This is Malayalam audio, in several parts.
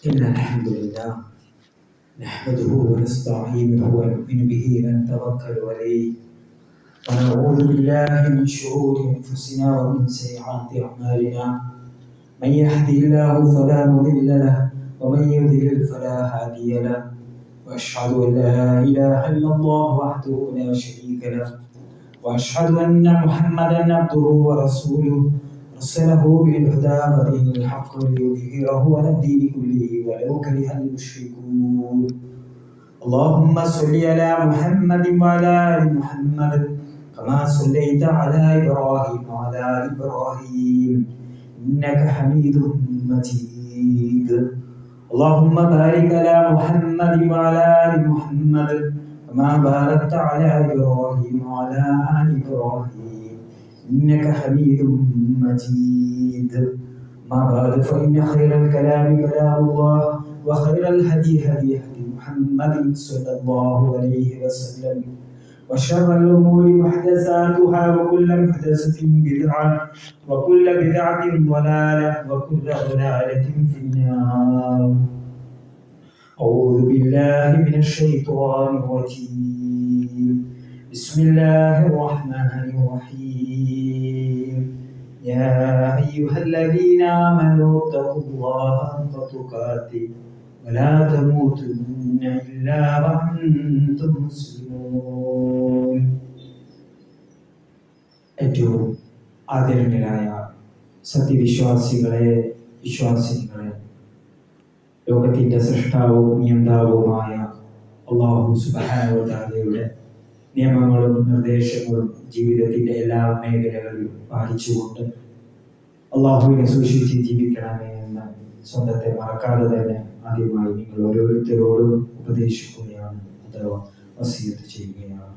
إن الحمد لله نحمده ونستعينه ونؤمن به ونتوكل عليه ونعوذ بالله من شرور أنفسنا ومن سيئات أعمالنا. من يهده الله فلا مضل له ومن يضلل فلا هادي له. وأشهد أن لا إله إلا الله وحده لا شريك له وأشهد أن محمدا عبده ورسوله أرسله بالهدى ودين الحق ليظهره على الدين كله ولو كره المشركون. اللهم صل على محمد وعلى آل محمد كما صليت على إبراهيم وعلى آل إبراهيم إنك حميد مجيد. اللهم بارك على محمد وعلى آل محمد كما باركت على إبراهيم وعلى آل إبراهيم إنك حميد مجيد. ما بعد فإن خير الكلام كلام الله وخير الهدي هدي محمد صلى الله عليه وسلم وشر الأمور محدثاتها وكل محدثة بدعة وكل بدعة ضلالة وكل ضلالة في النار. أعوذ بالله من الشيطان الرجيم. بسم الله الرحمن الرحيم. يا أيها الذين آمنوا اتقوا الله حق تقاته ولا تموتن إلا وأنتم مسلمون. ഏറ്റവും ആദരണീയരായ സത്യവിശ്വാസികളെ, വിശ്വാസിനികളെ, ലോകത്തിന്റെ സൃഷ്ടാവും നിയന്താവുമായ അല്ലാഹു സുബ്ഹാനഹു വ തആലയുടെ നിയമങ്ങളും നിർദ്ദേശങ്ങളും ജീവിതത്തിന്റെ എല്ലാ മേഖലകളിലും പാലിച്ചുകൊണ്ട് അള്ളാഹുവിനെ സൂക്ഷിച്ച് ജീവിക്കണമേ എന്ന് സ്വന്തത്തെ മറക്കാതെ തന്നെ ആദ്യമായി നിങ്ങൾ ഓരോരുത്തരോടും ഉപദേശിക്കുകയാണ്, അഥവാ വസിയത്ത് ചെയ്യുകയാണ്.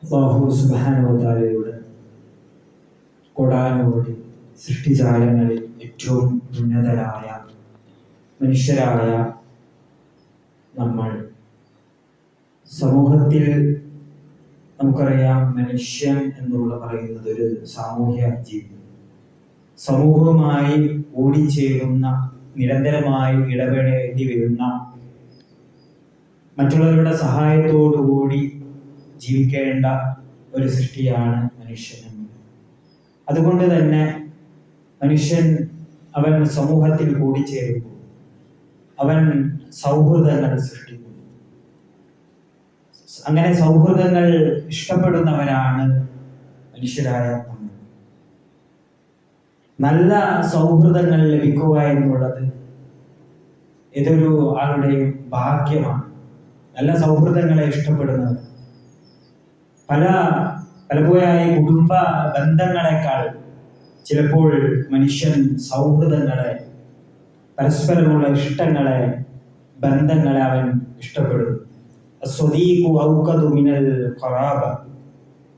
അല്ലാഹു സുബ്ഹാനഹു വ തആലയുടെ കോടാനുകോടി സൃഷ്ടിജാലങ്ങളിൽ ഏറ്റവും ഉന്നതരായ മനുഷ്യരായ നമ്മൾ സമൂഹത്തിൽ, നമുക്കറിയാം, മനുഷ്യൻ എന്നുള്ള പറയുന്നത് ഒരു സാമൂഹ്യ ജീവി, സമൂഹവുമായി കൂടിച്ചേരുന്ന, നിരന്തരമായി ഇടപെടേണ്ടി വരുന്ന, മറ്റുള്ളവരുടെ സഹായത്തോടുകൂടി ജീവിക്കേണ്ട ഒരു സൃഷ്ടിയാണ് മനുഷ്യൻ. അതുകൊണ്ട് തന്നെ മനുഷ്യൻ അവൻ സമൂഹത്തിൽ കൂടിച്ചേരുമ്പോൾ അവൻ സൗഹൃദങ്ങൾ സൃഷ്ടിക്കുന്നു. അങ്ങനെ സൗഹൃദങ്ങൾ ഇഷ്ടപ്പെടുന്നവരാണ് മനുഷ്യരായ നമ്മൾ. നല്ല സൗഹൃദങ്ങൾ ലഭിക്കുക എന്നുള്ളത് ഏതൊരു ആളുടെയും ഭാഗ്യമാണ്. നല്ല സൗഹൃദങ്ങളെ ഇഷ്ടപ്പെടുന്നവർ പലപ്പോഴായി കുടുംബ ബന്ധങ്ങളെക്കാൾ ചിലപ്പോൾ മനുഷ്യൻ സൗഹൃദങ്ങളെ, പരസ്പരമുള്ള ഇഷ്ടങ്ങളെ, ബന്ധങ്ങളെ അവൻ ഇഷ്ടപ്പെടുന്നു.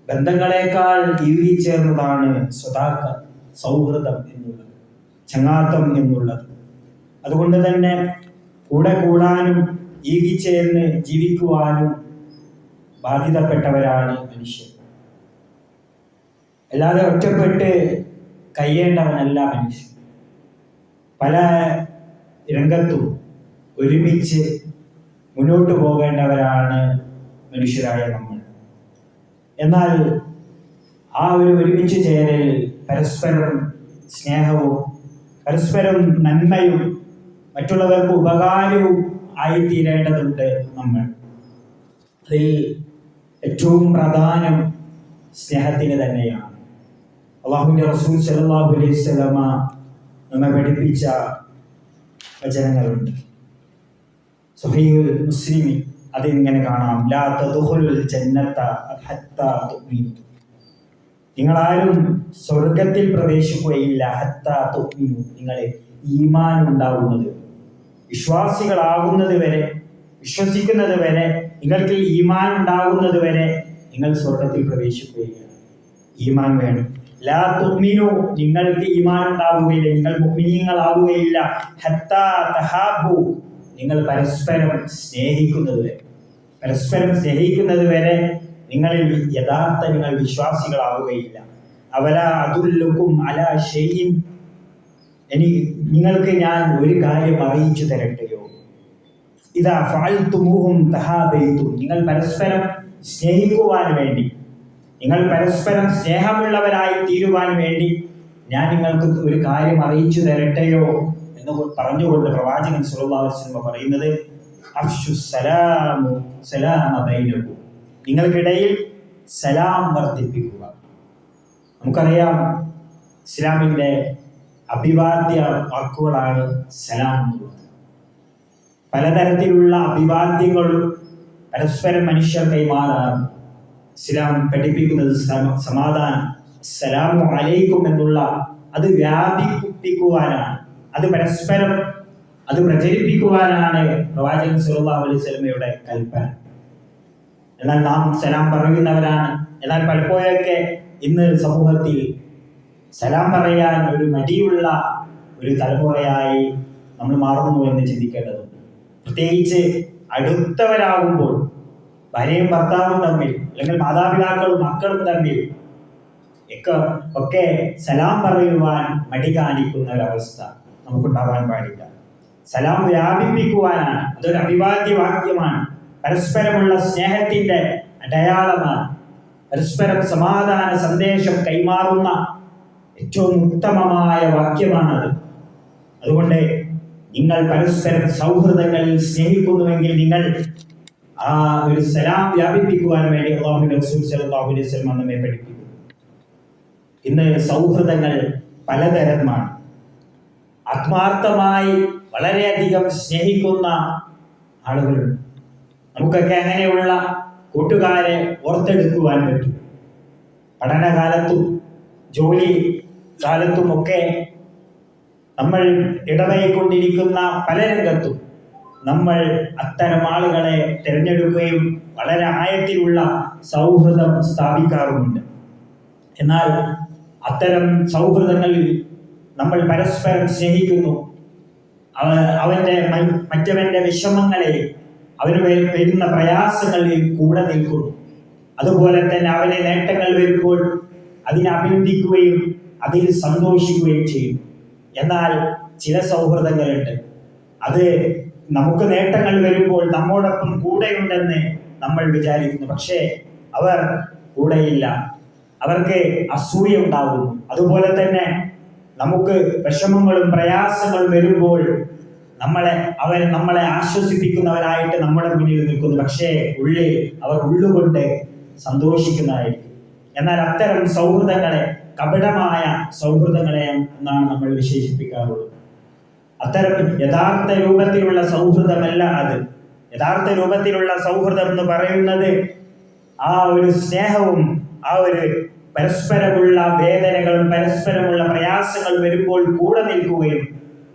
ബന്ധങ്ങളെക്കാൾ ഇഴുകിച്ചേർന്നതാണ് സൗഹൃദം എന്നുള്ളത്, ചങ്ങാത്തം എന്നുള്ളത്. അതുകൊണ്ട് തന്നെ കൂടെ കൂടാനും ഇഴുകിച്ചേർന്ന് ജീവിക്കുവാനും ബാധ്യതപ്പെട്ടവരാണ് മനുഷ്യൻ. അല്ലാതെ ഒറ്റപ്പെട്ട് കഴിയേണ്ടവനല്ല മനുഷ്യൻ. പല രംഗത്തും ഒരുമിച്ച് മുന്നോട്ട് പോകേണ്ടവരാണ് മനുഷ്യരായ നമ്മൾ. എന്നാൽ ആ ഒരു ഒരുമിച്ച് ചേരൽ പരസ്പരം സ്നേഹവും പരസ്പരം നന്മയും മറ്റുള്ളവർക്ക് ഉപകാരവും ആയിത്തീരേണ്ടതുണ്ട്. നമ്മൾ അതിൽ ഏറ്റവും പ്രധാനം സ്നേഹത്തിന് തന്നെയാണ്. അല്ലാഹുവിന്റെ റസൂൽ സല്ലല്ലാഹു അലൈഹി വസല്ലമ നമ്മെ പഠിപ്പിച്ച വചനങ്ങളുണ്ട്. സ്വഹീഹുൽ മുസ്ലിമിൽ അതിങ്ങനെ കാണാം, ലാ തദ്ഖുലുൽ ജന്നത ഹത്താ തുഅ്മിനു. നിങ്ങളാരും സ്വർഗത്തിൽ പ്രവേശിക്കുകയില്ല ഹത്താ തുഅ്മിനു, നിങ്ങൾ ഈമാൻ ഉണ്ടാകുന്നത്, വിശ്വാസികളാകുന്നത് വരെ, വിശ്വസിക്കുന്നത് വരെ, നിങ്ങൾക്ക് ഈമാൻ ഉണ്ടാകുന്നത് വരെ നിങ്ങൾ സ്വർഗത്തിൽ പ്രവേശിക്കുകയില്ല. ഈമാൻ വേണം. ലാ തുഅ്മിനു, നിങ്ങൾക്ക് ഈമാൻ ഉണ്ടാവുകയില്ല, നിങ്ങൾ മുഅ്മിനീങ്ങളാവുകയില്ല. ഹത്താ തഹാബു, നിങ്ങൾ പരസ്പരം സ്നേഹിക്കുന്നത് വരെ, പരസ്പരം സ്നേഹിക്കുന്നത് വരെ നിങ്ങളിൽ നിങ്ങൾ വിശ്വാസികളാവുകയില്ല. അവലാ അദുല്ലുക്കും അലാ ഷൈഇൻ നിങ്ങൾക്ക് ഞാൻ ഒരു കാര്യം അറിയിച്ചു തരട്ടെയോ? ഇതാ ഫഅൽതുമൂഹും തഹാബൈതും, നിങ്ങൾ പരസ്പരം സ്നേഹിക്കുവാൻ വേണ്ടി, നിങ്ങൾ പരസ്പരം സ്നേഹമുള്ളവരായി തീരുവാൻ വേണ്ടി ഞാൻ നിങ്ങൾക്ക് ഒരു കാര്യം അറിയിച്ചു തരട്ടെയോ എന്ന് പറഞ്ഞുകൊണ്ട് പ്രവാചകൻ സല്ലല്ലാഹു അലൈഹി വസല്ലം പറയുന്നത്, അഫ്ശു സലാമ ബൈനകും, നിങ്ങൾക്കിടയിൽ സലാം വർദ്ധിപ്പിക്കുക. നമുക്കറിയാം ഇസ്ലാമിൻ്റെ അഭിവാദ്യ വാക്കുകളാണ് സലാം എന്നുള്ളത്. പലതരത്തിലുള്ള അഭിവാദ്യങ്ങളും പരസ്പരം മനുഷ്യർ കൈമാറാറുണ്ട്. ഇസ്ലാം പഠിപ്പിക്കുന്നത് സമാധാനം, അസ്സലാമു അലൈക്കും എന്നുള്ള അത് വ്യാപിപ്പിക്കുവാനാണ്, അത് പരസ്പരം അത് പ്രചരിപ്പിക്കുവാനാണ് പ്രവാചകൻ സല്ലല്ലാഹു അലൈഹി വസല്ലമയുടെ കൽപ്പന. എന്നാൽ നാം സലാം പറയുന്നവരാണ്. എന്നാൽ പലപ്പോഴൊക്കെ ഇന്ന് സമൂഹത്തിൽ സലാം പറയാൻ ഒരു മടിയുള്ള ഒരു തലമുറയായി നമ്മൾ മാറുന്നു എന്ന് ചിന്തിക്കേണ്ടതുണ്ട്. പ്രത്യേകിച്ച് അടുത്തവരാകുമ്പോൾ, ഭാര്യയും ഭർത്താവും തമ്മിൽ, അല്ലെങ്കിൽ മാതാപിതാക്കളും മക്കളും തമ്മിൽ ഒക്കെ സലാം പറയുവാൻ മടി കാണിക്കുന്ന ഒരവസ്ഥ നമുക്കുണ്ടാവാൻ പാടില്ല. സലാം വ്യാപിപ്പിക്കുവാനാണ്, അതൊരു അഭിവാദ്യ വാക്യമാണ്, പരസ്പരമുള്ള സ്നേഹത്തിന്റെ അടയാളമാണ്, പരസ്പരം സമാധാന സന്ദേശം കൈമാറുന്ന ഏറ്റവും ഉത്തമമായ വാക്യമാണത്. അതുകൊണ്ട് നിങ്ങൾ പരസ്പരം സൗഹൃദങ്ങളിൽ സ്നേഹിക്കുന്നുവെങ്കിൽ നിങ്ങൾ ആ ഒരു സലാം വ്യാപിപ്പിക്കുവാൻ വേണ്ടി അല്ലാഹുവിന്റെ റസൂൽ സല്ലല്ലാഹു അലൈഹി വസല്ലം നമ്മെ പഠിപ്പിക്കുന്നു. ഇന്ന് സൗഹൃദങ്ങൾ പലതരമാണ്. ആത്മാർത്ഥമായി വളരെയധികം സ്നേഹിക്കുന്ന ആളുകളുണ്ട്. നമുക്കൊക്കെ അങ്ങനെയുള്ള കൂട്ടുകാരെ ഓർത്തെടുക്കുവാൻ പറ്റും. പഠനകാലത്തും ജോലി കാലത്തുമൊക്കെ നമ്മൾ ഇടപഴകിക്കൊണ്ടിരിക്കുന്ന പല രംഗത്തും നമ്മൾ അത്തരം ആളുകളെ തിരഞ്ഞെടുക്കുകയും വളരെ ആഴത്തിലുള്ള സൗഹൃദം സ്ഥാപിക്കാറുമുണ്ട്. എന്നാൽ അത്തരം സൗഹൃദങ്ങളിൽ നമ്മൾ പരസ്പരം സ്നേഹിക്കുന്നു, മറ്റവന്റെ വിഷമങ്ങളെ, അവന് വരുന്ന പ്രയാസങ്ങളിൽ കൂടെ നിൽക്കുന്നു. അതുപോലെ തന്നെ അവനെ നേട്ടങ്ങൾ വരുമ്പോൾ അതിനെ അഭിനന്ദിക്കുകയും അതിൽ സന്തോഷിക്കുകയും ചെയ്യും. എന്നാൽ ചില സൗഹൃദങ്ങളുണ്ട്, അത് നമുക്ക് നേട്ടങ്ങൾ വരുമ്പോൾ നമ്മോടൊപ്പം കൂടെയുണ്ടെന്ന് നമ്മൾ വിചാരിക്കുന്നു, പക്ഷേ അവർ കൂടെയില്ല, അവർക്ക് അസൂയ ഉണ്ടാകുന്നു. അതുപോലെ തന്നെ നമുക്ക് വിഷമങ്ങളും പ്രയാസങ്ങളും വരുമ്പോൾ നമ്മളെ ആശ്വസിപ്പിക്കുന്നവരായിട്ട് നമ്മുടെ മുന്നിൽ നിൽക്കുന്നു, പക്ഷേ ഉള്ളിൽ അവർ ഉള്ളുകൊണ്ട് സന്തോഷിക്കുന്നതായിരിക്കും. എന്നാൽ അത്തരം സൗഹൃദങ്ങളെ കപടമായ സൗഹൃദങ്ങളെ എന്നാണ് നമ്മൾ വിശേഷിപ്പിക്കാറുള്ളത്. അത്തരം യഥാർത്ഥ രൂപത്തിലുള്ള സൗഹൃദമല്ല അത്. യഥാർത്ഥ രൂപത്തിലുള്ള സൗഹൃദം എന്ന് പറയുന്നത് ആ ഒരു സ്നേഹവും ആ ഒരു പരസ്പരമുള്ള വേദനകളും പരസ്പരമുള്ള പ്രയാസങ്ങളും വരുമ്പോൾ കൂടെ നിൽക്കുകയും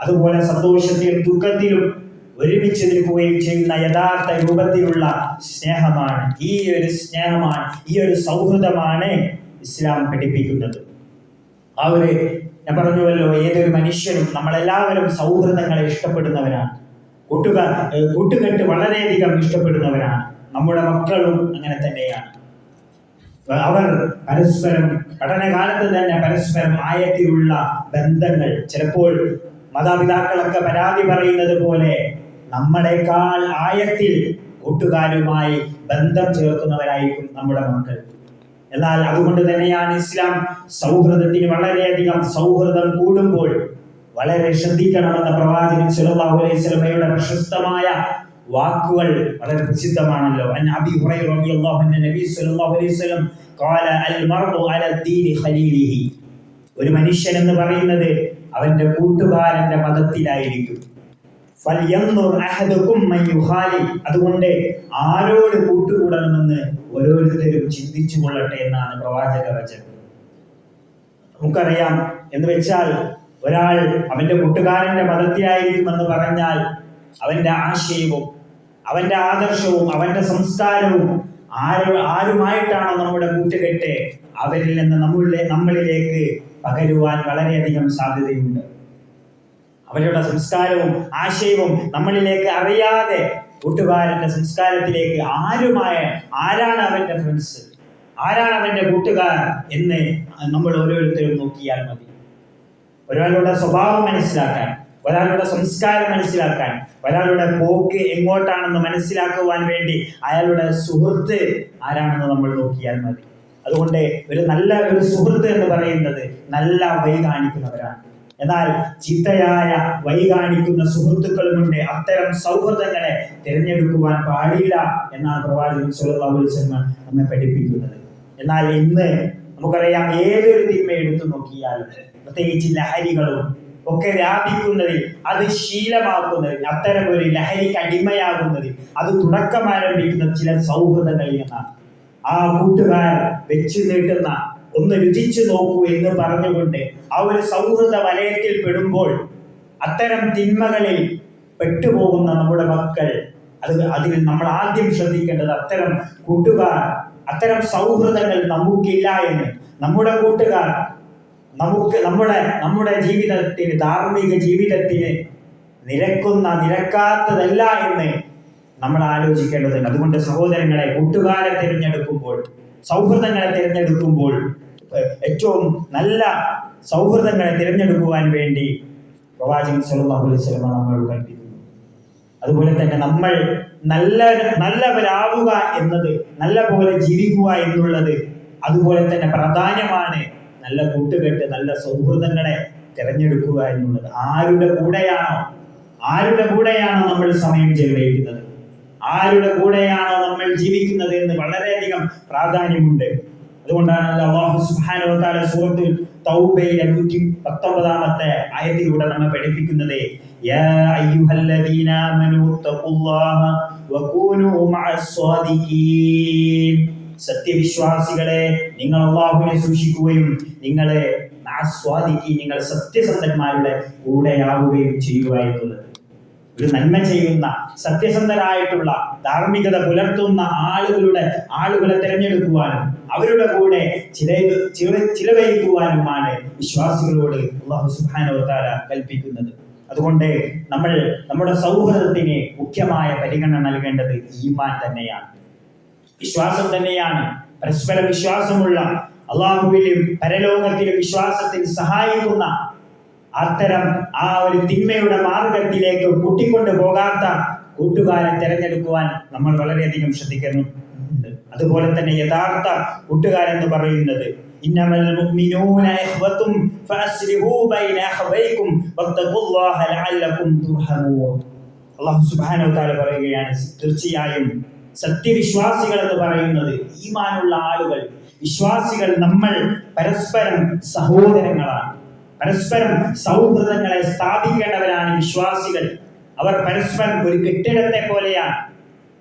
അതുപോലെ സന്തോഷത്തിലും ദുഃഖത്തിലും ഒരുമിച്ച് നിൽക്കുകയും ചെയ്യുന്ന യഥാർത്ഥ രൂപത്തിലുള്ള സ്നേഹമാണ്. ഈ ഒരു സൗഹൃദമാണ് ഇസ്ലാം പഠിപ്പിക്കുന്നത്. ഞാൻ പറഞ്ഞുവല്ലോ, ഏതൊരു മനുഷ്യനും, നമ്മളെല്ലാവരും സൗഹൃദങ്ങളെ ഇഷ്ടപ്പെടുന്നവരാണ്. കൂട്ടുകെട്ട് വളരെയധികം ഇഷ്ടപ്പെടുന്നവരാണ്. നമ്മുടെ മക്കളും അങ്ങനെ തന്നെയാണ്. അവർ പരസ്പരം പഠനകാലത്ത് തന്നെ പരസ്പരം ആഴത്തിലുള്ള ബന്ധങ്ങൾ, ചിലപ്പോൾ മാതാപിതാക്കളൊക്കെ പരാതി പറയുന്നത് പോലെ നമ്മളെക്കാൾ ആഴത്തിൽ കൂട്ടുകാരുമായി ബന്ധം ചേർക്കുന്നവരായിരിക്കും നമ്മുടെ മക്കൾ. എന്നാൽ അതുകൊണ്ട് തന്നെയാണ് ഇസ്ലാം സൗഹൃദത്തിന് വളരെയധികം, സൗഹൃദം കൂടുമ്പോൾ വളരെ ശ്രദ്ധിക്കണമെന്ന പ്രവാചകൻ സല്ലല്ലാഹു അലൈഹി വസല്ലമയുടെ പ്രശസ്തമായ വാക്കുകൾ വളരെ പ്രസിദ്ധമാണല്ലോ. അൻ അബീ ഹുറൈറ റളിയല്ലാഹു അൻഹു നബി സല്ലല്ലാഹു അലൈഹി വസല്ലം ഖാല അൽ മർഉ അലാ ദീനി ഖലീലിഹി, ഒരു മനുഷ്യൻ എന്ന് പറയുന്നത് അവന്റെ കൂട്ടുകാരന്റെ മതത്തിലായിരിക്കും. ഫൽയൻദുർ അഹദുകും മൻ യുഖാലി, അതുകൊണ്ട് ആരോട് കൂട്ടുകൂടണമെന്ന് ഓരോരുത്തരും ചിന്തിച്ചു കൊള്ളട്ടെ എന്നാണ് പ്രവാചക വചനം. നമുക്കറിയാം, എന്ന് വെച്ചാൽ ഒരാൾ അവന്റെ കൂട്ടുകാരന്റെ മതത്തിലായിരിക്കുമെന്ന് പറഞ്ഞാൽ അവന്റെ ആശയവും അവന്റെ ആദർശവും അവന്റെ സംസ്കാരവും ആരുമായിട്ടാണോ നമ്മുടെ കൂട്ടുകെട്ട്, അവരിൽ നിന്ന് നമ്മളിലേക്ക് പകരുവാൻ വളരെയധികം സാധ്യതയുണ്ട്. അവരുടെ സംസ്കാരവും ആശയവും നമ്മളിലേക്ക് അറിയാതെ കൂട്ടുകാരന്റെ സംസ്കാരത്തിലേക്ക് ആരാണ് അവന്റെ ഫ്രണ്ട്സ്, ആരാണ് അവന്റെ കൂട്ടുകാർ എന്ന് നമ്മൾ ഓരോരുത്തരും നോക്കിയാൽ മതി. ഒരാളുടെ സ്വഭാവം മനസ്സിലാക്കാൻ, ഒരാളുടെ സംസ്കാരം മനസ്സിലാക്കാൻ, ഒരാളുടെ പോക്ക് എങ്ങോട്ടാണെന്ന് മനസ്സിലാക്കുവാൻ വേണ്ടി അയാളുടെ സുഹൃത്ത് ആരാണെന്ന് നമ്മൾ നോക്കിയാൽ മതി. അതുകൊണ്ട് ഒരു സുഹൃത്ത് എന്ന് പറയുന്നത് നല്ല വഴി കാണിക്കുന്നവരാണ്. എന്നാൽ ചീത്തയായ വഴി കാണിക്കുന്ന സുഹൃത്തുക്കളുമുണ്ട്. അത്തരം സൗഹൃദങ്ങളെ തിരഞ്ഞെടുക്കുവാൻ പാടില്ല എന്നാണ് പ്രവാചകൻ സ്വല്ലല്ലാഹു അലൈഹി വസല്ലം നമ്മെ പഠിപ്പിക്കുന്നത്. എന്നാൽ ഇന്ന് നമുക്കറിയാം, ഏതൊരു തിന്മ എടുത്തു നോക്കിയാലും, പ്രത്യേകിച്ച് ലഹരികളും ഒക്കെ വ്യാപിക്കുന്നതിൽ, അത് ശീലമാക്കുന്നതിൽ, അത്തരം ഒരു ലഹരിക്ക് അടിമയാകുന്നതിൽ അത് തുടക്കം ആരംഭിക്കുന്നത് ചില സൗഹൃദങ്ങളിൽ നിന്നാണ്. ആ കൂട്ടുകാർ വെച്ച് നീട്ടുന്ന ഒന്ന് രുചിച്ചു നോക്കൂ എന്ന് പറഞ്ഞുകൊണ്ട് ആ ഒരു സൗഹൃദ വലയത്തിൽ പെടുമ്പോൾ അത്തരം തിന്മകളിൽ പെട്ടുപോകുന്ന നമ്മുടെ മക്കൾ, അതിൽ നമ്മൾ ആദ്യം ശ്രദ്ധിക്കേണ്ടത് അത്തരം കൂട്ടുകാർ, അത്തരം സൗഹൃദങ്ങൾ നമുക്കില്ല എന്ന്, നമ്മുടെ കൂട്ടുകാർ നമ്മുടെ ജീവിതത്തിന്, ധാർമ്മിക ജീവിതത്തിന് നിരക്കാത്തതല്ല എന്ന് നമ്മൾ ആലോചിക്കേണ്ടതുണ്ട്. അതുകൊണ്ട് സഹോദരങ്ങളെ, കൂട്ടുകാരെ തിരഞ്ഞെടുക്കുമ്പോൾ, സൗഹൃദങ്ങളെ തിരഞ്ഞെടുക്കുമ്പോൾ ഏറ്റവും നല്ല സൗഹൃദങ്ങളെ തിരഞ്ഞെടുക്കുവാൻ വേണ്ടി പ്രവാചകൻ സ്വല്ലല്ലാഹു അലൈഹി വസല്ലം നമ്മളോട് കൽപ്പിക്കുന്നു. അതുപോലെ തന്നെ നമ്മൾ നല്ലവരാവുക എന്നത്, നല്ല പോലെ ജീവിക്കുക എന്നുള്ളത് അതുപോലെ തന്നെ പ്രാധാന്യമാണ്. നല്ല കൂട്ടുകെട്ട്, നല്ല സൗഹൃദങ്ങളെ തിരഞ്ഞെടുക്കുക എന്നുള്ളത്. ആരുടെ കൂടെയാണോ നമ്മൾ സമയം ചെലവഴിക്കുന്നത്, ആരുടെ കൂടെയാണോ നമ്മൾ ജീവിക്കുന്നത് എന്ന് വളരെയധികം പ്രാധാന്യമുണ്ട്. അതുകൊണ്ടാണ് അല്ലാഹു സുബ്ഹാനഹു വ തആല സൂറത്തുൽ തൗബയിലെ 119 ആയത്തിലൂടെ നമ്മെ പഠിപ്പിക്കുന്നത്, യാ അയ്യുഹല്ലദീന ആമനൂ തഖുല്ലാഹ വകൂനൂ മഅസ് സ്വാദിഖീൻ. സത്യവിശ്വാസികളെ, നിങ്ങൾ അല്ലാഹുവിനെ സൂക്ഷിക്കുകയും നിങ്ങൾ സത്യസന്ധന്മാരുടെ കൂടെയാവുകയും ചെയ്യുക എന്നുള്ളത്. ഒരു നന്മ ചെയ്യുന്ന, സത്യസന്ധരായിട്ടുള്ള, ധാർമ്മികത പുലർത്തുന്ന ആളുകളെ തിരഞ്ഞെടുക്കുവാനും അവരുടെ കൂടെ ചിലവഴിക്കുവാനുമാണ് വിശ്വാസികളോട് അല്ലാഹു സുബ്ഹാനഹു വ തആല കൽപ്പിക്കുന്നത്. അതുകൊണ്ട് നമ്മൾ നമ്മുടെ സൗഹൃദത്തിന് മുഖ്യമായ പരിഗണന നൽകേണ്ടത് ഈമാൻ തന്നെയാണ്, വിശ്വാസം തന്നെയാണ്. പരസ്പര വിശ്വാസമുള്ള, അള്ളാഹുവിലും പരലോകത്തിലും വിശ്വാസത്തിൽ സഹായിക്കുന്ന അത്തരം ആ ഒരു തിന്മയുടെ മാർഗത്തിലേക്ക് കൂട്ടിക്കൊണ്ടു പോകാത്ത കൂട്ടുകാരെ തിരഞ്ഞെടുക്കുവാൻ നമ്മൾ വളരെയധികം ശ്രദ്ധിക്കുന്നുണ്ട്. അതുപോലെ തന്നെ യഥാർത്ഥ കൂട്ടുകാരെന്ന് പറയുന്നത് ഇന്നമൽ മുഅ്മിനൂന ഇഖ്വത്തും ഫഅസ്ലിഹൂ ബൈന അഖവൈകും വത്തഖുല്ലാഹ ലഅല്ലകും തുർഹമൂൻ. അല്ലാഹു സുബ്ഹാനഹു വ തആല പറയുകയാണ്, തീർച്ചയായും സത്യവിശ്വാസികൾ എന്ന് പറയുന്നത്, ഈമാനുള്ള ആളുകൾ, വിശ്വാസികൾ, നമ്മൾ പരസ്പരം സഹോദരങ്ങളാണ്. പരസ്പരം സൗഹൃദങ്ങളെ സ്ഥാപിക്കേണ്ടവരാണ് വിശ്വാസികൾ. അവർ പരസ്പരം ഒരു കെട്ടിടത്തെ പോലെയാണ്.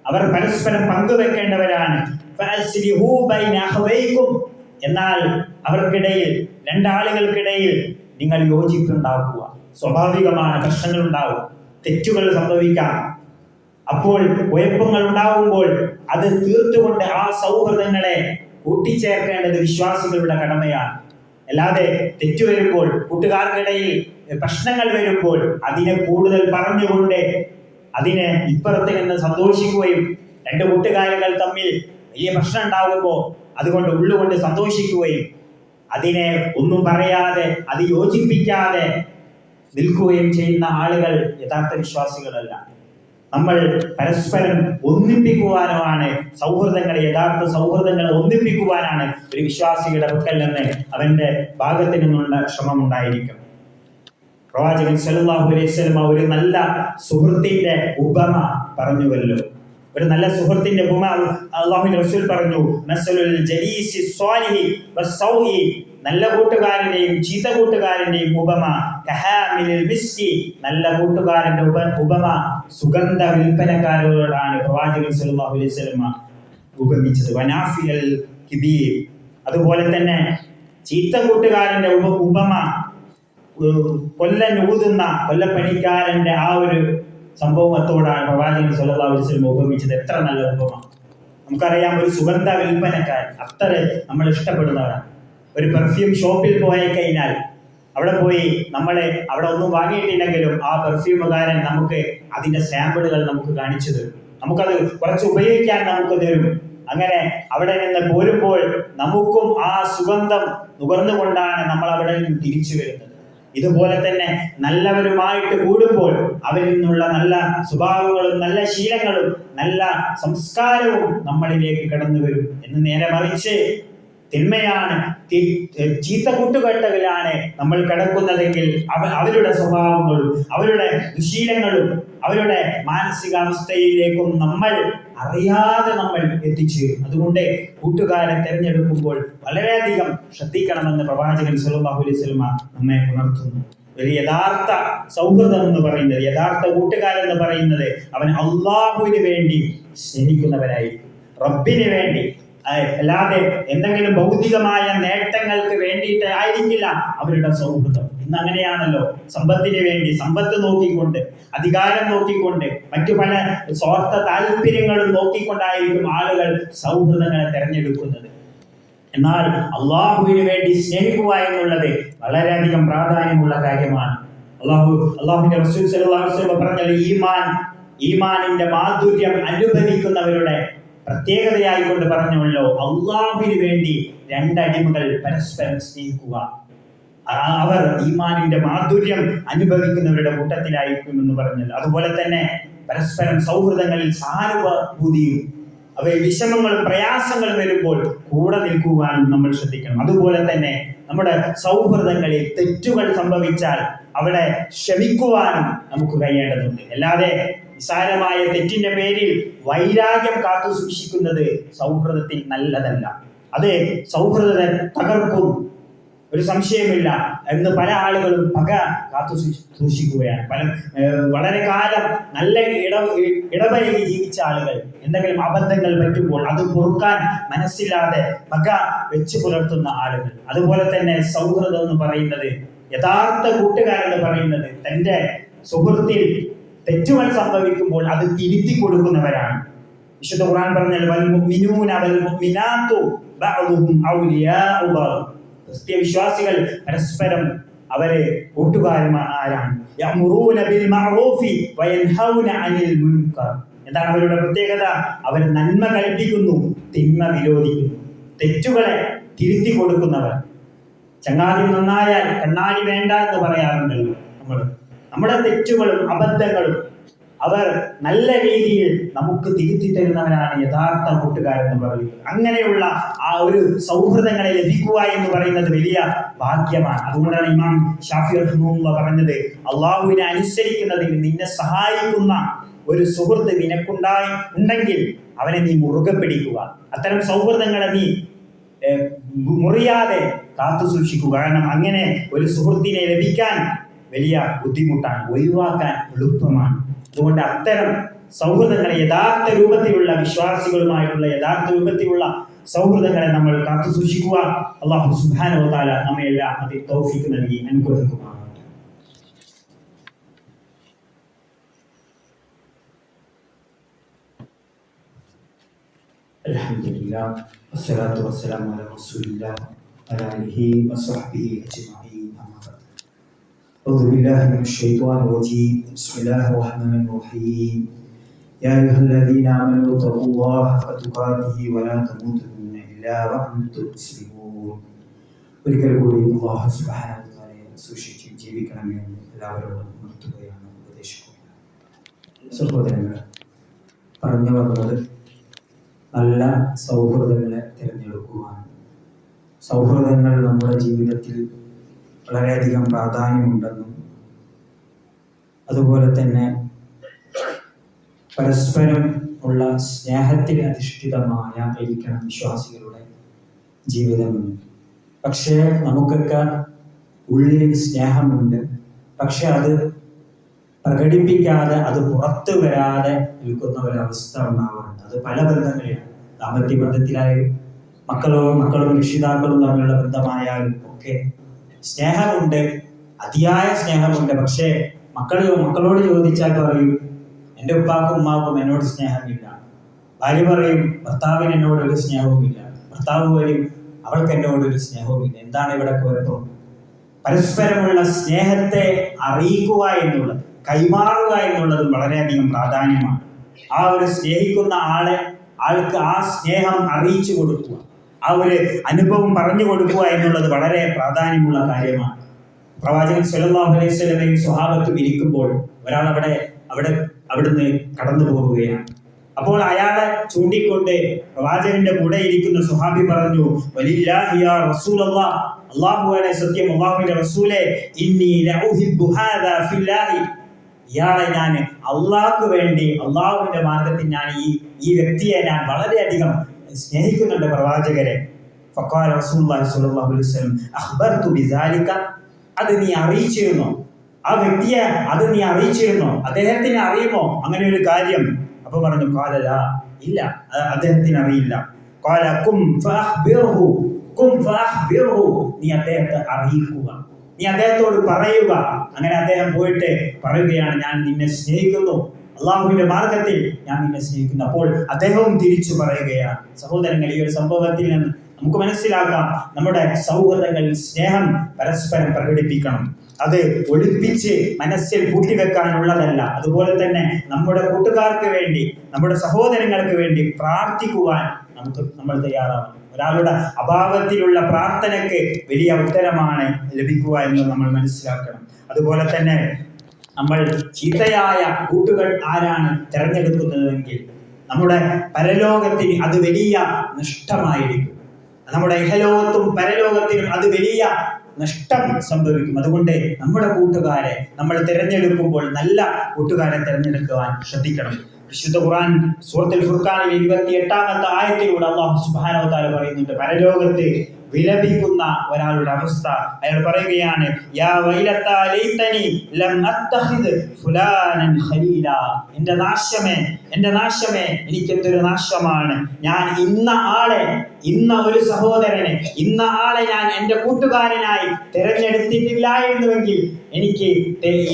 അവർ പരസ്പരം പങ്കുവെക്കേണ്ടവരാണ്. എന്നാൽ അവർക്കിടയിൽ, രണ്ടാളുകൾക്കിടയിൽ നിങ്ങൾ യോജിപ്പുണ്ടാക്കുക. സ്വാഭാവികമാണ്, പ്രശ്നങ്ങൾ ഉണ്ടാവും, തെറ്റുകൾ സംഭവിക്കാം. അപ്പോൾ കുഴപ്പങ്ങൾ ഉണ്ടാവുമ്പോൾ അത് തീർത്തുകൊണ്ട് ആ സൗഹൃദങ്ങളെ കൂട്ടിച്ചേർക്കേണ്ടത് വിശ്വാസികളുടെ കടമയാണ്. അല്ലാതെ തെറ്റു വരുമ്പോൾ, കൂട്ടുകാർക്കിടയിൽ പ്രശ്നങ്ങൾ വരുമ്പോൾ അതിനെ കൂടുതൽ പറഞ്ഞുകൊണ്ട് അതിനെ ഇപ്പുറത്ത് നിന്ന് സന്തോഷിക്കുകയും, രണ്ട് കൂട്ടുകാരുകൾ തമ്മിൽ വലിയ പ്രശ്നം ഉണ്ടാകുമ്പോൾ അതുകൊണ്ട് ഉള്ളുകൊണ്ട് സന്തോഷിക്കുകയും അതിനെ ഒന്നും പറയാതെ, അത് യോജിപ്പിക്കാതെ നിൽക്കുകയും ചെയ്യുന്ന ആളുകൾ യഥാർത്ഥ വിശ്വാസികളല്ല. നമ്മൾ പരസ്പരം ഒന്നിപ്പിക്കുവാനുമാണ് സൗഹൃദങ്ങളെ, യഥാർത്ഥ സൗഹൃദങ്ങളെ ഒന്നിപ്പിക്കുവാനാണ് ഒരു വിശ്വാസിയുടെ പക്കൽ നിന്ന്, അവന്റെ ഭാഗത്തു നിന്നുള്ള ശ്രമം ഉണ്ടായിരിക്കും. പ്രവാചകൻ സല്ലല്ലാഹു അലൈഹി വസല്ലം ഒരു നല്ല സുഹൃത്തിന്റെ ഉപമ പറഞ്ഞുവല്ലോ. ഒരു നല്ല സുഹൃത്തിന്റെ ഉപമ അല്ലാഹുവിന്റെ റസൂൽ പറഞ്ഞു, മസലുൽ ജലീസി സ്വാലിഹി വസ്സൗഇ. നല്ല കൂട്ടുകാരന്റെയും ചീത്ത കൂട്ടുകാരന്റെയും ഉപമ കഹാമിലിൽ മിസ്കി. നല്ല കൂട്ടുകാരന്റെ ഉപമ സുഗന്ധ വിൽപ്പനക്കാരോടാണ് പ്രവാചകൻ സല്ലല്ലാഹു അലൈഹി വസല്ലം ഉപമിച്ചത്. വനാഫിയൽ കിബീർ. അതുപോലെ തന്നെ ചീത്ത കൂട്ടുകാരന്റെ ഉപമ കൊല്ലപ്പണിക്കാരന്റെ ആ ഒരു സംഭവത്തോടാണ് പ്രവാചകൻ സല്ലല്ലാഹു അലൈഹി വസല്ലം ഉപമിച്ചത്. എത്ര നല്ല ഉപമ! നമുക്കറിയാം, ഒരു സുഗന്ധ വിൽപ്പനക്കാരൻ അത്ര നമ്മൾ ഇഷ്ടപ്പെടുന്നവരാണ്. ഒരു പെർഫ്യൂം ഷോപ്പിൽ പോയി കഴിഞ്ഞാൽ അവിടെ പോയി അവിടെ ഒന്നും വാങ്ങിയിട്ടില്ലെങ്കിലും ആ പെർഫ്യൂമുകാരൻ നമുക്ക് അതിന്റെ സാമ്പിളുകൾ നമുക്ക് കാണിച്ചു തരും. നമുക്കത് കുറച്ച് ഉപയോഗിക്കാൻ നമുക്ക് തരും. അങ്ങനെ അവിടെ നിന്ന് പോരുമ്പോൾ നമുക്കും ആ സുഗന്ധം നുകർന്നുകൊണ്ടാണ് നമ്മൾ അവിടെ നിന്ന് തിരിച്ചു വരുന്നത്. ഇതുപോലെ തന്നെ നല്ലവരുമായിട്ട് കൂടുമ്പോൾ അവരിൽ നിന്നുള്ള നല്ല സ്വഭാവങ്ങളും നല്ല ശീലങ്ങളും നല്ല സംസ്കാരവും നമ്മളിലേക്ക് കടന്നു വരും. എന്ന് നേരെ മറിച്ച് തിന്മയാണ്, ചീത്ത കൂട്ടുകെട്ടുകളാണ് നമ്മൾ കിടക്കുന്നതെങ്കിൽ അവരുടെ സ്വഭാവങ്ങളും അവരുടെ ദുശീലങ്ങളും അവരുടെ മാനസികാവസ്ഥയിലേക്കും നമ്മൾ അറിയാതെ നമ്മൾ എത്തിച്ചേരും. അതുകൊണ്ട് കൂട്ടുകാരെ തിരഞ്ഞെടുക്കുമ്പോൾ വളരെയധികം ശ്രദ്ധിക്കണമെന്ന് പ്രവാചകൻ സല്ലല്ലാഹു അലൈഹി വസല്ലം നമ്മെ ഉണർത്തുന്നു. ഒരു യഥാർത്ഥ സൗഹൃദം എന്ന് പറയുന്നത്, യഥാർത്ഥ കൂട്ടുകാരെന്ന് പറയുന്നത് അവൻ അള്ളാഹുവിന് വേണ്ടി സ്നേഹിക്കുന്നവരായിരിക്കും, റബ്ബിന് വേണ്ടി, അല്ലാതെ എന്തെങ്കിലും ഭൗതികമായ നേട്ടങ്ങൾക്ക് വേണ്ടിയിട്ട് ആയിരിക്കില്ല അവരുടെ സൗഹൃദം. ഇന്ന് അങ്ങനെയാണല്ലോ, സമ്പത്തിന് വേണ്ടി, സമ്പത്ത് നോക്കിക്കൊണ്ട്, അധികാരം നോക്കിക്കൊണ്ട്, മറ്റു പല സ്വാർത്ഥ താല്പര്യങ്ങളും നോക്കിക്കൊണ്ടായിരിക്കും ആളുകൾ സൗഹൃദങ്ങളെ തെരഞ്ഞെടുക്കുന്നത്. എന്നാൽ അള്ളാഹുവിന് വേണ്ടി സ്നേഹിക്കുക എന്നുള്ളത് വളരെയധികം പ്രാധാന്യമുള്ള കാര്യമാണ്. അള്ളാഹുവിന്റെ റസൂൽ സല്ലല്ലാഹു അലൈഹി വസല്ലം പറഞ്ഞത് ഈമാനിന്റെ മാധുര്യം അനുഭവിക്കുന്നവരുടെ പ്രത്യേകതയായി കൊണ്ട് പറഞ്ഞുള്ളൂ, അള്ളാഹുവിന് വേണ്ടി രണ്ടടിമകൾ പരസ്പരം സ്നേഹിക്കുക, അവർ ഈമാനിന്റെ മാധുര്യം അനുഭവിക്കുന്നവരുടെ കൂട്ടത്തിലായിരിക്കും എന്ന് പറഞ്ഞല്ലോ. അതുപോലെ തന്നെ പരസ്പരം സൗഹൃദങ്ങളിൽ സഹാനുഭൂതിയും അവയെ വിഷമങ്ങളും പ്രയാസങ്ങളും വരുമ്പോൾ കൂടെ നിൽക്കുവാനും നമ്മൾ ശ്രദ്ധിക്കണം. അതുപോലെ തന്നെ നമ്മുടെ സൗഹൃദങ്ങളിൽ തെറ്റുകൾ സംഭവിച്ചാൽ അവിടെ ക്ഷമിക്കുവാനും നമുക്ക് കഴിയേണ്ടതുണ്ട്. അല്ലാതെ നിസ്സാരമായ തെറ്റിന്റെ പേരിൽ വൈരാഗ്യം കാത്തു സൂക്ഷിക്കുന്നത് സൗഹൃദത്തിൽ നല്ലതല്ല. അത് സൗഹൃദത്തെ തകർക്കും, ഒരു സംശയമില്ല എന്ന് പല ആളുകളും പക കാത്തു സൂക്ഷിക്കുകയാണ്. വളരെ കാലം നല്ല ഇടപഴകി ജീവിച്ച ആളുകൾ എന്തെങ്കിലും അബദ്ധങ്ങൾ പറ്റുമ്പോൾ അത് പൊറുക്കാൻ മനസ്സില്ലാതെ പക വെച്ച് പുലർത്തുന്ന ആളുകൾ. അതുപോലെ തന്നെ സൗഹൃദം എന്ന് പറയുന്നത്, യഥാർത്ഥ കൂട്ടുകാരെന്ന് പറയുന്നത് തൻ്റെ സുഹൃത്തിൽ തെറ്റുകൾ സംഭവിക്കുമ്പോൾ അത് തിരുത്തി കൊടുക്കുന്നവരാണ്. വിശുദ്ധ ഖുർആൻ പറഞ്ഞാൽ വൽ മുഅ്മിനൂന വൽ മുഅ്മിനാതു ബഅ്ദുഹും ഔലിയാഉ ബഅദ്, സത്യവിശ്വാസികൾ പരസ്പരം അവരെ കൂട്ടുകാരന്മാരാണ്. യഅ്മുറൂന ബിൽ മഅറൂഫി വയൻഹൗന അനിൽ മുൻകർ. എന്താണ് അവരുടെ പ്രത്യേകത? അവർ നന്മ കൽപ്പിക്കുന്നു, തിന്മ വിരോധിക്കുന്നു, തെറ്റുകളെ തിരുത്തി കൊടുക്കുന്നവർ. ചങ്ങാതി നന്നായാൽ കണ്ണാടി വേണ്ട എന്ന് പറയാറുണ്ടല്ലോ. നമ്മുടെ തെറ്റുകളും അബദ്ധങ്ങളും അവർ നല്ല രീതിയിൽ നമുക്ക് തിരുത്തി തരുന്നവരാണ് യഥാർത്ഥ കൂട്ടുകാരെന്ന് പറയുന്നത്. അങ്ങനെയുള്ള ആ ഒരു സൗഹൃദങ്ങളെ ലഭിക്കുക എന്ന് പറയുന്നത് വലിയ ഭാഗ്യമാണ്. അതുകൊണ്ടാണ് ഇമാം ഷാഫി റഹിമഹുല്ലാഹ് പറഞ്ഞത്, അള്ളാഹുവിനെ അനുസരിക്കുന്നതിൽ നിന്നെ സഹായിക്കുന്ന ഒരു സുഹൃത്ത് ഉണ്ടെങ്കിൽ അവനെ നീ മുറുകെ പിടിക്കുക. അത്തരം സൗഹൃദങ്ങളെ നീ മുറിയാതെ കാത്തു സൂക്ഷിക്കുക. കാരണം അങ്ങനെ ഒരു സുഹൃത്തിനെ ലഭിക്കാൻ വലിയ ബുദ്ധിമുട്ടാണ്, ഒഴിവാക്കാൻ എളുപ്പമാണ്. അതുകൊണ്ട് അത്തരം സൗഹൃദങ്ങളെ, യഥാർത്ഥ രൂപത്തിലുള്ള വിശ്വാസികളുമായിട്ടുള്ള യഥാർത്ഥ രൂപത്തിലുള്ള സൗഹൃദങ്ങളെ നമ്മൾ കാത്തു സൂക്ഷിക്കുക. അല്ലാഹു സുബ്ഹാനഹു വ തആല നമ്മയെല്ലാം അതിൽ തൗഫീഖ് നൽകി അനുഗ്രഹിക്കുക. അൽഹംദുലില്ലാഹ് വസ്സലാത്തു വസ്സലാമു അലാ റസൂലില്ലാഹ് വഅലാ ആലിഹി വസഹ്ബിഹി അജ്മഈൻ. أعوذ بالله من الشيطان الرجيم. بسم الله الرحمن الرحيم. يا أيها الذين آمنوا اتقوا الله حق تقاته ولا تموتن إلا وأنتم مسلمون. ഒരിക്കൽ കൂടി അല്ലാഹു സുബ്ഹാനഹു വ തആലയെ സൂക്ഷിച്ച് ജീവിക്കണമെന്ന് എല്ലാവരോടും ഉണർത്തുകയാണ്, ഉപദേശിക്കുകയാണ്. സഹോദരങ്ങൾ, പറഞ്ഞു വന്നത് നല്ല സൗഹൃദങ്ങളെ തിരഞ്ഞെടുക്കുവാൻ. സൗഹൃദങ്ങൾ നമ്മുടെ ജീവിതത്തിൽ വളരെയധികം പ്രാധാന്യമുണ്ടെന്നും അതുപോലെ തന്നെ പരസ്പരം ഉള്ള സ്നേഹത്തിൽ അധിഷ്ഠിതമായിരിക്കണം വിശ്വാസികളുടെ ജീവിതമെന്ന്. പക്ഷേ നമുക്കൊക്കെ ഉള്ളിൽ സ്നേഹമുണ്ട്, പക്ഷെ അത് പ്രകടിപ്പിക്കാതെ, അത് പുറത്തു വരാതെ നിൽക്കുന്ന ഒരവസ്ഥ ഉണ്ടാവാറുണ്ട്. അത് പല ബന്ധങ്ങളിലാണ്. ദാമ്പത്യ ബന്ധത്തിലായാലും മക്കളും രക്ഷിതാക്കളും തമ്മിലുള്ള ബന്ധമായാലും ഒക്കെ സ്നേഹമുണ്ട്, അതിയായ സ്നേഹമുണ്ട്. പക്ഷേ മക്കളോട് ചോദിച്ചാൽ പറയും, എൻ്റെ ഉപ്പാക്കും ഉമ്മാക്കും എന്നോട് സ്നേഹമില്ല. ഭാര്യ പറയും, ഭർത്താവിന് എന്നോട് ഒരു സ്നേഹവുമില്ല. ഭർത്താവ് പറയും, അവൾക്ക് എന്നോട് ഒരു സ്നേഹവുമില്ല. എന്താണ് ഇവിടെ കുഴപ്പം? പരസ്പരമുള്ള സ്നേഹത്തെ അറിയിക്കുക എന്നുള്ളത്, കൈമാറുക എന്നുള്ളത് വളരെയധികം പ്രാധാന്യമാണ്. ആ ഒരു സ്നേഹിക്കുന്ന ആൾക്ക് ആ സ്നേഹം അറിയിച്ചു കൊടുക്കുക, ആ ഒരു അനുഭവം പറഞ്ഞു കൊടുക്കുക എന്നുള്ളത് വളരെ പ്രാധാന്യമുള്ള കാര്യമാണ്. പ്രവാചകൻ സല്ലല്ലാഹു അലൈഹി വസല്ലമയും സ്വഹാബത്തും ഇരിക്കുമ്പോൾ ഒരാൾ അവിടുന്ന് കടന്നു പോവുകയാണ്. അപ്പോൾ അയാളെ ചൂണ്ടിക്കൊണ്ട് പ്രവാചകന്റെ കൂടെ ഇരിക്കുന്ന സ്വഹാബി പറഞ്ഞു, വലില്ലാഹി യാ റസൂലല്ലാഹ്, അല്ലാഹുവാണ് സത്യം, അല്ലാഹുവിന്റെ റസൂലേ, ഇന്നി ലഉഹിബ്ബു ഹാദാ ഫില്ലാഹി, ഇയാളെ ഞാൻ അള്ളാഹ്ക്ക് വേണ്ടി, അള്ളാഹുവിന്റെ മാർഗത്തിൽ ഞാൻ ഈ വ്യക്തിയെ ഞാൻ വളരെയധികം സ്നേഹിക്കുന്നുണ്ട് പ്രവാചകരെ. ഫഖാല റസൂലുള്ളാഹി സ്വല്ലല്ലാഹു അലൈഹി വസല്ലം അഖ്ബർതു ബിസാലിക, അത് നീ അറിയിച്ചിരുന്നോ? ആ വ്യക്തിയെ അത് നീ അറിയിച്ചിരുന്നോ? അദ്ദേഹത്തിന് അറിയുമോ അങ്ങനെ ഒരു കാര്യം? അപ്പൊ പറഞ്ഞു, ഖാല ലാ, ഇല്ല, അദ്ദേഹത്തിന് അറിയില്ല. ഖാല ഖും ഫഅഖ്ബിർഹു, നീ അദ്ദേഹത്തെ അറിയിക്കുക, നീ അദ്ദേഹത്തോട് പറയുക. അങ്ങനെ അദ്ദേഹം പോയിട്ട് പറയുകയാണ്, ഞാൻ നിന്നെ സ്നേഹിക്കുന്നു, അള്ളാഹുവിന്റെ മാർഗത്തിൽ ഞാൻ നിന്നെ സ്നേഹിക്കുന്നു. അപ്പോൾ അദ്ദേഹവും തിരിച്ചു പറയുകയാണ്. സഹോദരങ്ങൾ, ഈ ഒരു സംഭവത്തിൽ നിന്ന് നമുക്ക് മനസ്സിലാക്കാം, നമ്മുടെ സൗഹൃദങ്ങളിൽ സ്നേഹം പരസ്പരം പ്രകടിപ്പിക്കണം. അത് ഒളിപ്പിച്ച് മനസ്സിൽ കൂട്ടിവെക്കാനുള്ളതല്ല. അതുപോലെ തന്നെ നമ്മുടെ കൂട്ടുകാർക്ക് വേണ്ടി, നമ്മുടെ സഹോദരങ്ങൾക്ക് വേണ്ടി പ്രാർത്ഥിക്കുവാൻ നമ്മൾ തയ്യാറാവണം. ഒരാളുടെ അഭാവത്തിലുള്ള പ്രാർത്ഥനയ്ക്ക് വലിയ ഉത്തരമാണ് ലഭിക്കുക എന്ന് നമ്മൾ മനസ്സിലാക്കണം. അതുപോലെ തന്നെ നമ്മൾ ചീത്തയായ കൂട്ടുകൾ ആരാണ് തിരഞ്ഞെടുക്കുന്നതെങ്കിൽ നമ്മുടെ പരലോകത്തിന് അത് വലിയ നഷ്ടമായിരിക്കും. നമ്മുടെ ഇഹലോകത്തും പരലോകത്തിനും അത് വലിയ നഷ്ടം സംഭവിക്കും. അതുകൊണ്ട് നമ്മുടെ കൂട്ടുകാരെ നമ്മൾ തിരഞ്ഞെടുക്കുമ്പോൾ നല്ല കൂട്ടുകാരെ തിരഞ്ഞെടുക്കുവാൻ ശ്രദ്ധിക്കണം. വിശുദ്ധ ഖുർആൻ സൂറത്തുൽ ഫുർഖാനിൽ 28-ാമത്തെ ആയത്തിലൂടെ അല്ലാഹു സുബ്ഹാനഹു വ തആല പറയുന്നുണ്ട്, പരലോകത്ത് വിലപിക്കുന്ന ഒരാളുടെ അവസ്ഥ. അയാൾ പറയുകയാണ്, യാ വൈലത്താ ലൈതനി ലം അത്തഖിദ് ഫുലാനൻ ഖലീല, എൻ്റെ നാശമേ, എനിക്കെന്തൊരു നാശമാണ്, ഞാൻ ഇന്ന ഒരു സഹോദരനെ, ഇന്ന ആളെ ഞാൻ എൻ്റെ കൂട്ടുകാരനായി തിരഞ്ഞെടുത്തിട്ടില്ലായിരുന്നുവെങ്കിൽ എനിക്ക്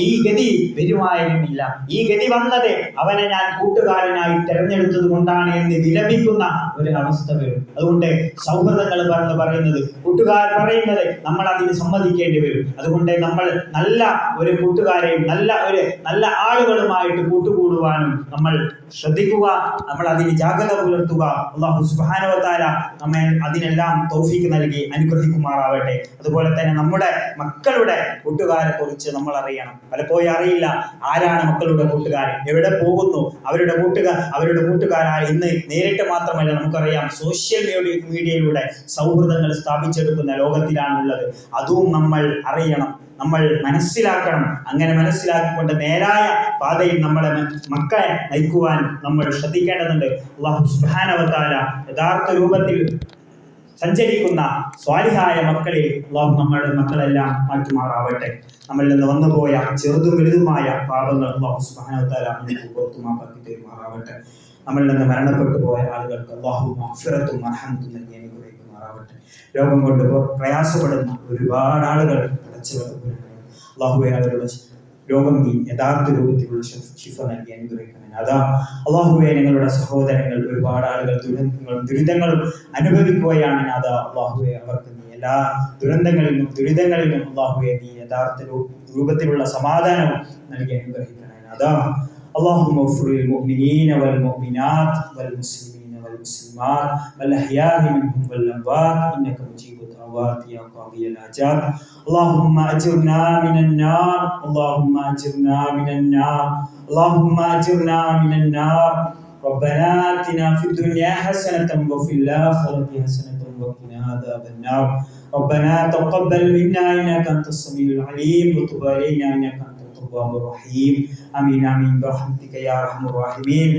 ഈ ഗതി വരുമായിരുന്നില്ല. ഈ ഗതി വന്നത് അവനെ ഞാൻ കൂട്ടുകാരനായി തിരഞ്ഞെടുത്തത് കൊണ്ടാണ് എന്ന് വിലപിക്കുന്ന ഒരു അവസ്ഥ വരും. അതുകൊണ്ട് സൗഹൃദങ്ങൾ പറയുന്നത്, കൂട്ടുകാർ പറയുന്നത് നമ്മൾ അതിന് സമ്മതിക്കേണ്ടി വരും. അതുകൊണ്ട് നമ്മൾ നല്ല ഒരു കൂട്ടുകാരെയും നല്ല ആളുകളുമായിട്ട് കൂട്ടുകൂടുവാനും നമ്മൾ ശ്രദ്ധിക്കുക. നമ്മൾ അതിന് ജാഗ്രത പുലർത്തുക. അല്ലാഹു സുബ്ഹാനഹു വ തആല നമ്മെ അതിനെല്ലാം തൗഫീഖ് നൽകി അനുഗ്രഹിക്കുമാറാവട്ടെ. അതുപോലെ തന്നെ നമ്മുടെ മക്കളുടെ കൂട്ടുകാരെ കുറിച്ച് നമ്മൾ അറിയണം. പലപ്പോഴും അറിയില്ല ആരാണ് മക്കളുടെ കൂട്ടുകാരൻ, എവിടെ പോകുന്നു, അവരുടെ കൂട്ടുകാരായ ഇന്ന് നേരിട്ട് മാത്രമല്ല, നമുക്കറിയാം സോഷ്യൽ മീഡിയയിലൂടെ സൗഹൃദങ്ങൾ സ്ഥാപിച്ചെടുക്കുന്ന ലോകത്തിലാണുള്ളത്. അതും നമ്മൾ അറിയണം, നമ്മൾ മനസ്സിലാക്കണം. അങ്ങനെ മനസ്സിലാക്കിക്കൊണ്ട് നേരായ പാതയിൽ നമ്മളെ മക്കളെ നയിക്കുവാൻ നമ്മൾ ശ്രദ്ധിക്കേണ്ടതുണ്ട്. അല്ലാഹു സുബ്ഹാനഹു വ തആല യഥാർത്ഥ രൂപത്തിൽ സഞ്ചരിക്കുന്ന സ്വാലിഹായ മക്കളിൽ അല്ലാഹു നമ്മുടെ മക്കളെല്ലാം മാറ്റുമാറാവട്ടെ. നമ്മളിൽ നിന്ന് വന്നുപോയ ചെറുതും വലുതുമായ പാപങ്ങൾ അല്ലാഹു സുബ്ഹാനഹു വ തആല നമുക്ക് പുറത്തു മാപ്പാക്കി തരുമാറാവട്ടെ. നമ്മളിൽ നിന്ന് മരണപ്പെട്ടു പോയ ആളുകൾക്ക് അല്ലാഹു മഗ്ഫിറത്തും മർഹമത്തും നൽകി അനുഗ്രഹിക്കുമാറാവട്ടെ. രോഗം കൊണ്ട് പ്രയാസപ്പെടുന്ന ഒരുപാട് ആളുകൾ അല്ലാഹുവേ, അവരുടെ രോഗം നീ യഥാർത്ഥ രൂപത്തിലുള്ള ശിഫ നൽകി അനുഗ്രഹിക്കണേ. അതാ അല്ലാഹുവേ, ഞങ്ങളുടെ സഹോദരങ്ങൾ ഒരുപാട് ആളുകൾ ദുരിതങ്ങളും അനുഭവിക്കുകയാണ്. അതാ അല്ലാഹുവേ, അവർക്ക് നീ എല്ലാ ദുരിതങ്ങളിലും അല്ലാഹുവേ നീ യഥാർത്ഥ രൂപത്തിലുള്ള സമാധാനം നൽകി അനുഗ്രഹിക്കണേ. അതാ اللهم اغفر للمؤمنين والمؤمنات والمسلمين والمسلمات والأحياء منهم والأموات إنك مجيب الدعوات يا قاضي الحاجات. اللهم أجرنا من النار، اللهم أجرنا من النار، اللهم أجرنا من النار. ربنا آتنا في الدنيا حسنة وفي الآخرة حسنة وقنا عذاب النار. ربنا تقبل منا إنك أنت السميع العليم وتب علينا إنك أنت التواب الرحيم. آمين آمين برحمتك يا أرحم الراحمين.